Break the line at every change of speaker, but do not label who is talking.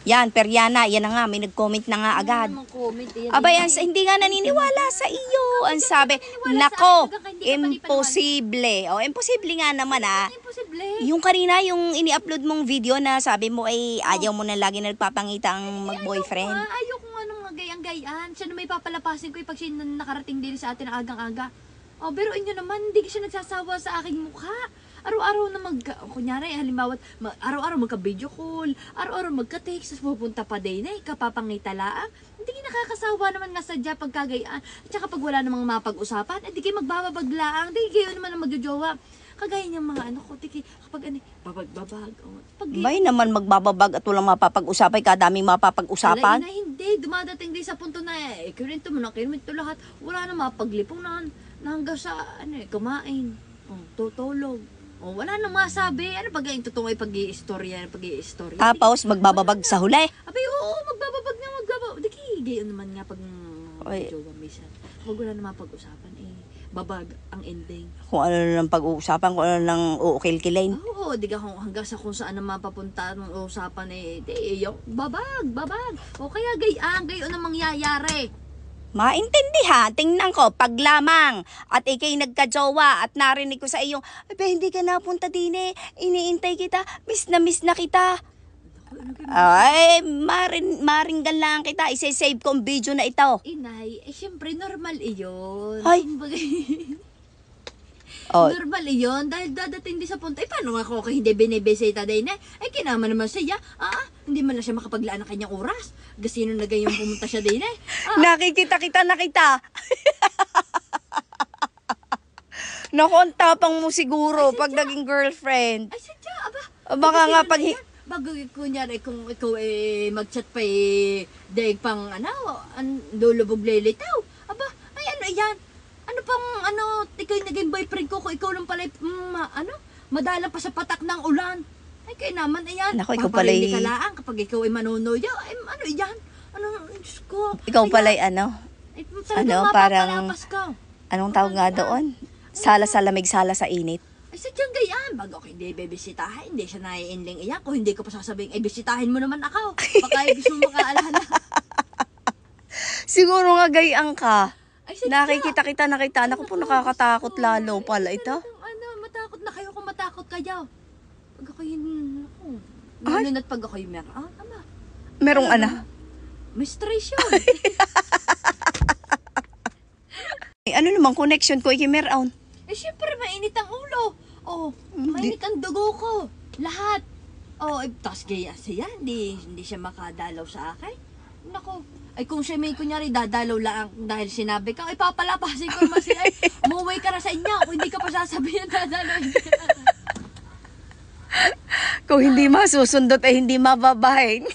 Yan, Periana, yan na nga, may nag-comment na nga agad. Aba yan, hindi nga naniniwala sa iyo. Ang sabi, nako, imposible. O, imposible nga naman
Imposible.
Yung kanina, yung ini-upload mong video na sabi mo ay ayaw mo na lagi nagpapangita ang mag-boyfriend.
Ayoko nga nung gayang-gayaan. Siya na may papalapasin ko pag siya nakarating din sa atin agang-aga. O, pero inyo naman, hindi siya nagsasawa sa aking mukha. Araw-araw na kunyari, halimbawa, araw-araw magka-video call, araw-araw magka-text, pupunta pa din kapapangita laang. Hindi nakakasawa naman nga sadya pagkagayaan. At saka pag wala namang mapag-usapan, hindi kayo magbababaglaang, hindi kayo naman ang magjojowa. Kagaya niyang mga kapag babag-babag.
May naman magbababag at walang mapapag-usapan, kadaming mapapag-usapan.
Hindi, dumadating din sa punto na, kirinto mo na, kirinto lahat, wala na mapaglipunan, na hanggang sa, kumain, tutulog. Wala nang masabi. Ano pag yung totoo ay pag-i-istorya.
Tapos, magbababag sa huli.
Abay, oo, magbababag na, magbababag. Gayon naman nga pag jowa minsan. Huwag wala na mapag-usapan, babag ang ending.
Kung ano lang pag-uusapan, kung ano lang uukil-kilain.
Oo, di ka hanggang sa kung saan naman papunta ng usapan yung babag. O kaya gayon ang mangyayari.
Maintindihan, tingnan ko, pag lamang at ikay nagka-jowa at narinig ko sa iyong, hindi ka napunta din iniintay kita, miss na kita. Ay, maringgan lang kita, isa-save ko ang video na ito.
Inay, syempre normal iyon.
Ay.
Normal iyon, dahil dadating din sa punto, paano nga ako hindi binibisita din kinama naman siya, hindi man na siya makapaglaan ng kanyang oras. Gasino na gayong pumunta siya din
Nakikita kita. Naku, ang tapang mo siguro pag naging girlfriend.
Ay, sadya,
Baka nga pag...
Bago kunyari, kung ikaw mag-chat pa daig pang lulubog lilitaw. Ay ano yan? Ano pang ikaw yung naging boyfriend ko, kung ikaw lang pala madalang pa sa patak ng ulan. Ay kaya naman, ayan.
Naku, ikaw pala
ka lang kapag ikaw ay manunoya. Ay, ano yan? Diyos ko.
Ikaw pala parang, anong tawag nga doon? Sala sa lamig, sala sa init.
Ay, sadyang gayaan. Bago ako hindi bibisitahin, hindi siya nai-ending iyan. Kung hindi ko pa sasabihin, bisitahin mo naman ako. Baka gusto mo makaalala.
Siguro nga gayaan ka.
Ay,
nakikita kita. Naku po, nakakatakot lalo pala ito.
Matakot na kayo kung matakot kayo. Pag ako lalo na't pag ako yung
Merong
may stress yun.
Ano naman connection ko ikimeraon?
Siyempre, mainit ang ulo. Mainit ang dugo ko. Lahat. Tas gaya siya, hindi siya makadalaw sa akin. Nako, kung siya may kunyari dadalaw lang dahil sinabi ka, papalapasin ko naman siya. Umuwi ka na sa inyo kung hindi ka pa sasabihin dadalaw.
Kung hindi masusundot hindi mababahin.